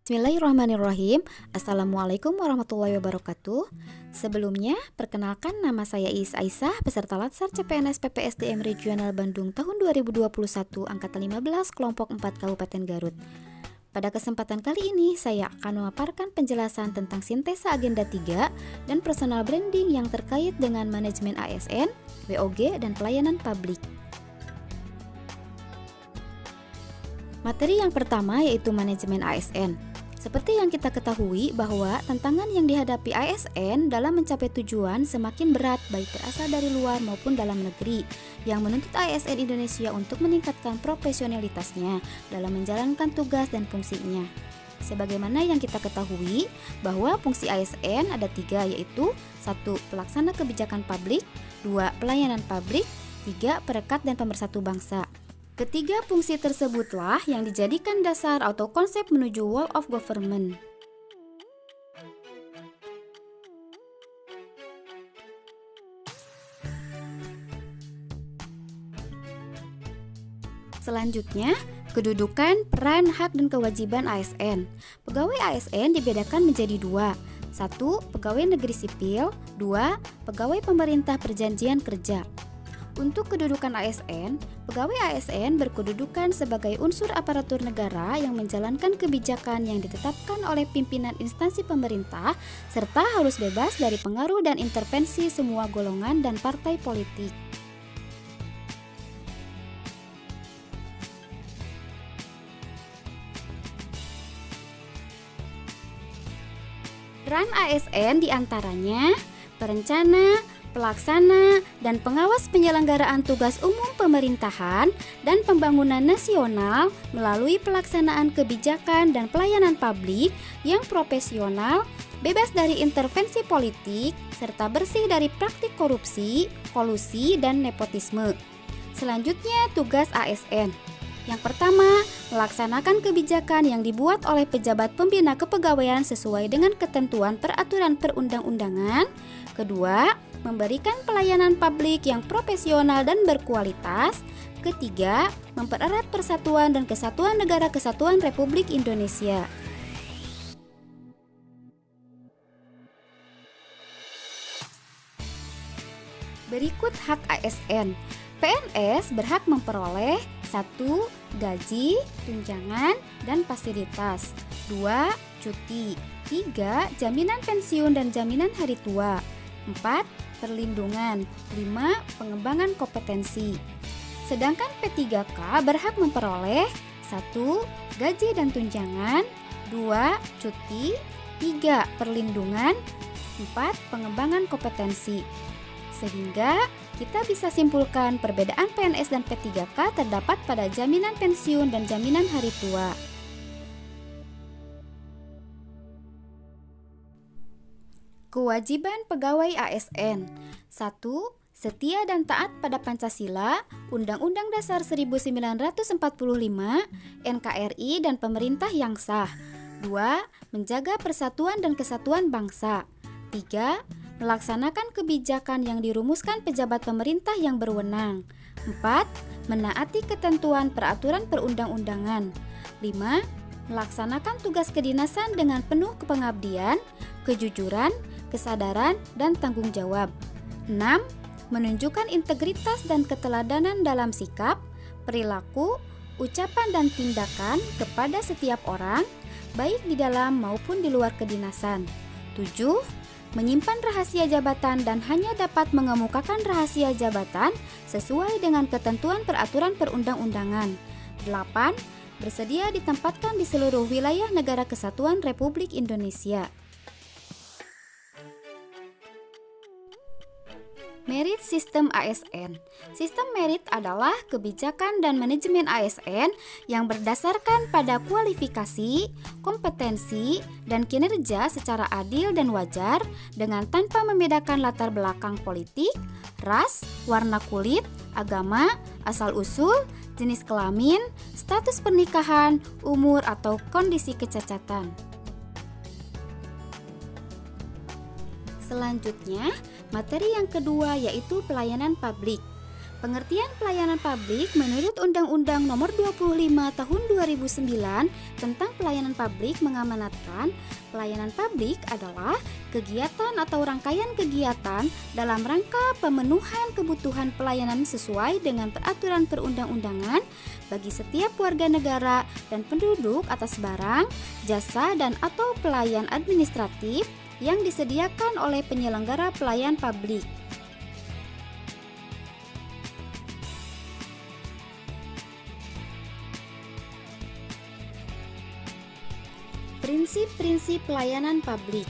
Bismillahirrahmanirrahim. Assalamualaikum warahmatullahi wabarakatuh. Sebelumnya, perkenalkan nama saya Iis Aisyah, peserta Latsar CPNS PPSDM Regional Bandung tahun 2021, angkatan 15, kelompok 4 Kabupaten Garut. Pada kesempatan kali ini, saya akan memaparkan penjelasan tentang sintesa agenda 3 dan personal branding yang terkait dengan manajemen ASN, WOG, dan pelayanan publik. Materi yang pertama yaitu manajemen ASN. Seperti yang kita ketahui bahwa tantangan yang dihadapi ASN dalam mencapai tujuan semakin berat baik berasal dari luar maupun dalam negeri, yang menuntut ASN Indonesia untuk meningkatkan profesionalitasnya dalam menjalankan tugas dan fungsinya. Sebagaimana yang kita ketahui bahwa fungsi ASN ada 3, yaitu 1. Pelaksana kebijakan publik, 2. Pelayanan publik, 3. Perekat dan pemersatu bangsa. Ketiga fungsi tersebutlah yang dijadikan dasar atau konsep menuju whole of government. Selanjutnya, kedudukan, peran, hak, dan kewajiban ASN. Pegawai ASN dibedakan menjadi 2. 1. Pegawai negeri sipil, 2. Pegawai pemerintah perjanjian kerja. Untuk kedudukan ASN, pegawai ASN berkedudukan sebagai unsur aparatur negara yang menjalankan kebijakan yang ditetapkan oleh pimpinan instansi pemerintah, serta harus bebas dari pengaruh dan intervensi semua golongan dan partai politik. Peran ASN diantaranya perencana, pelaksana, dan pengawas penyelenggaraan tugas umum pemerintahan dan pembangunan nasional melalui pelaksanaan kebijakan dan pelayanan publik yang profesional, bebas dari intervensi politik, serta bersih dari praktik korupsi, kolusi, dan nepotisme. Selanjutnya, tugas ASN. Yang pertama, melaksanakan kebijakan yang dibuat oleh pejabat pembina kepegawaian sesuai dengan ketentuan peraturan perundang-undangan. Kedua, memberikan pelayanan publik yang profesional dan berkualitas. Ketiga, mempererat persatuan dan kesatuan Negara Kesatuan Republik Indonesia. Berikut hak ASN. PNS berhak memperoleh 1. Gaji, tunjangan, dan fasilitas. 2. Cuti. 3. Jaminan pensiun dan jaminan hari tua. 4. Perlindungan. 5. Pengembangan kompetensi. Sedangkan P3K berhak memperoleh 1. Gaji dan tunjangan. 2. Cuti. 3. Perlindungan. 4. Pengembangan kompetensi. Sehingga kita bisa simpulkan perbedaan PNS dan P3K terdapat pada jaminan pensiun dan jaminan hari tua. Kewajiban pegawai ASN. 1. Setia dan taat pada Pancasila, Undang-Undang Dasar 1945, NKRI, dan pemerintah yang sah. 2. Menjaga persatuan dan kesatuan bangsa. 3. Melaksanakan kebijakan yang dirumuskan pejabat pemerintah yang berwenang. 4. Menaati ketentuan peraturan perundang-undangan. 5. Melaksanakan tugas kedinasan dengan penuh kepengabdian, kejujuran, kesadaran, dan tanggung jawab. 6. Menunjukkan integritas dan keteladanan dalam sikap, perilaku, ucapan, dan tindakan kepada setiap orang, baik di dalam maupun di luar kedinasan. 7. Menyimpan rahasia jabatan dan hanya dapat mengemukakan rahasia jabatan sesuai dengan ketentuan peraturan perundang-undangan. 8. Bersedia ditempatkan di seluruh wilayah Negara Kesatuan Republik Indonesia. Merit Sistem ASN. Sistem merit adalah kebijakan dan manajemen ASN yang berdasarkan pada kualifikasi, kompetensi, dan kinerja secara adil dan wajar dengan tanpa membedakan latar belakang politik, ras, warna kulit, agama, asal-usul, jenis kelamin, status pernikahan, umur, atau kondisi kecacatan. Selanjutnya, materi yang kedua yaitu pelayanan publik. Pengertian pelayanan publik menurut Undang-Undang Nomor 25 Tahun 2009 tentang Pelayanan Publik mengamanatkan pelayanan publik adalah kegiatan atau rangkaian kegiatan dalam rangka pemenuhan kebutuhan pelayanan sesuai dengan peraturan perundang-undangan bagi setiap warga negara dan penduduk atas barang, jasa dan atau pelayan administratif yang disediakan oleh penyelenggara pelayan publik. Prinsip-prinsip pelayanan publik: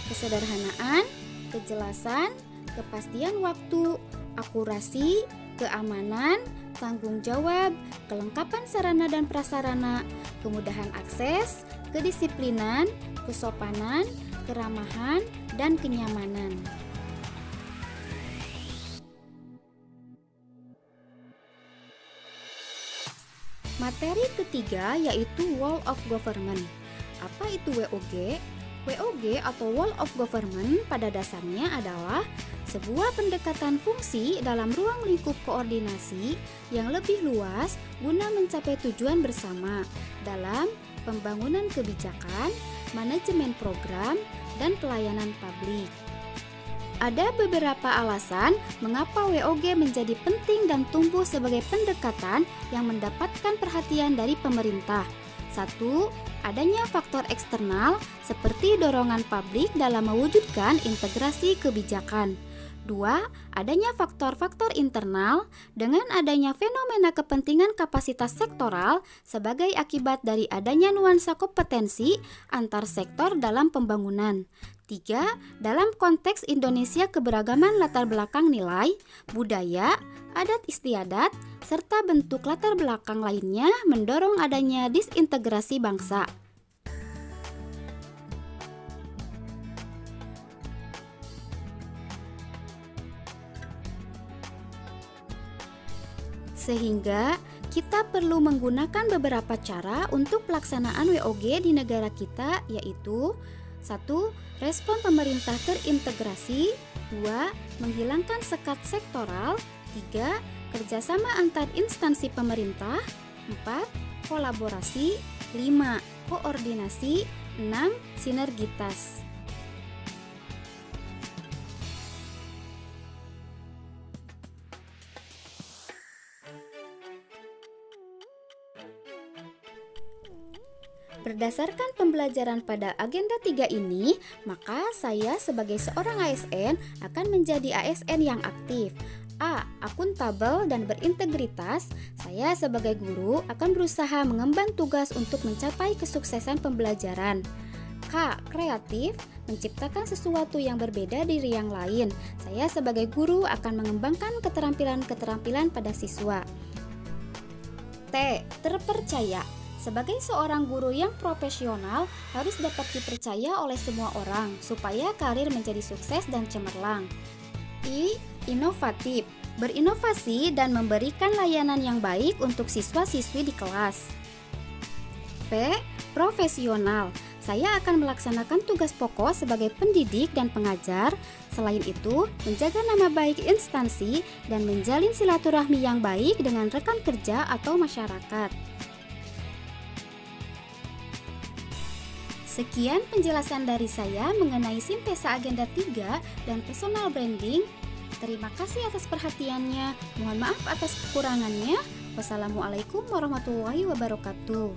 kesederhanaan, kejelasan, kepastian waktu, akurasi, keamanan, tanggung jawab, kelengkapan sarana dan prasarana, kemudahan akses, kedisiplinan, kesopanan, keramahan, dan kenyamanan. Materi ketiga yaitu Whole of Government. Apa itu WOG? WOG atau Whole of Government pada dasarnya adalah sebuah pendekatan fungsi dalam ruang lingkup koordinasi yang lebih luas guna mencapai tujuan bersama dalam pembangunan kebijakan, manajemen program, dan pelayanan publik. Ada beberapa alasan mengapa WOG menjadi penting dan tumbuh sebagai pendekatan yang mendapatkan perhatian dari pemerintah. 1. Adanya faktor eksternal seperti dorongan publik dalam mewujudkan integrasi kebijakan. 2. Adanya faktor-faktor internal dengan adanya fenomena kepentingan kapasitas sektoral sebagai akibat dari adanya nuansa kompetensi antar sektor dalam pembangunan. 3. Dalam konteks Indonesia keberagaman latar belakang nilai, budaya, adat istiadat, serta bentuk latar belakang lainnya mendorong adanya disintegrasi bangsa. Sehingga kita perlu menggunakan beberapa cara untuk pelaksanaan WOG di negara kita, yaitu 1. Respon pemerintah terintegrasi. 2. Menghilangkan sekat sektoral. 3. Kerjasama antar instansi pemerintah. 4. Kolaborasi. 5. Koordinasi. 6. Sinergitas. Berdasarkan pembelajaran pada agenda 3 ini, maka saya sebagai seorang ASN akan menjadi ASN yang aktif. A. Akuntabel dan berintegritas. Saya sebagai guru akan berusaha mengemban tugas untuk mencapai kesuksesan pembelajaran. K. Kreatif, menciptakan sesuatu yang berbeda dari yang lain. Saya sebagai guru akan mengembangkan keterampilan-keterampilan pada siswa. T. Terpercaya. Sebagai seorang guru yang profesional harus dapat dipercaya oleh semua orang supaya karir menjadi sukses dan cemerlang. I. Inovatif, berinovasi dan memberikan layanan yang baik untuk siswa-siswi di kelas. P. Profesional, saya akan melaksanakan tugas pokok sebagai pendidik dan pengajar. Selain itu, menjaga nama baik instansi dan menjalin silaturahmi yang baik dengan rekan kerja atau masyarakat. Sekian penjelasan dari saya mengenai sintesa agenda 3 dan personal branding. Terima kasih atas perhatiannya. Mohon maaf atas kekurangannya. Wassalamualaikum warahmatullahi wabarakatuh.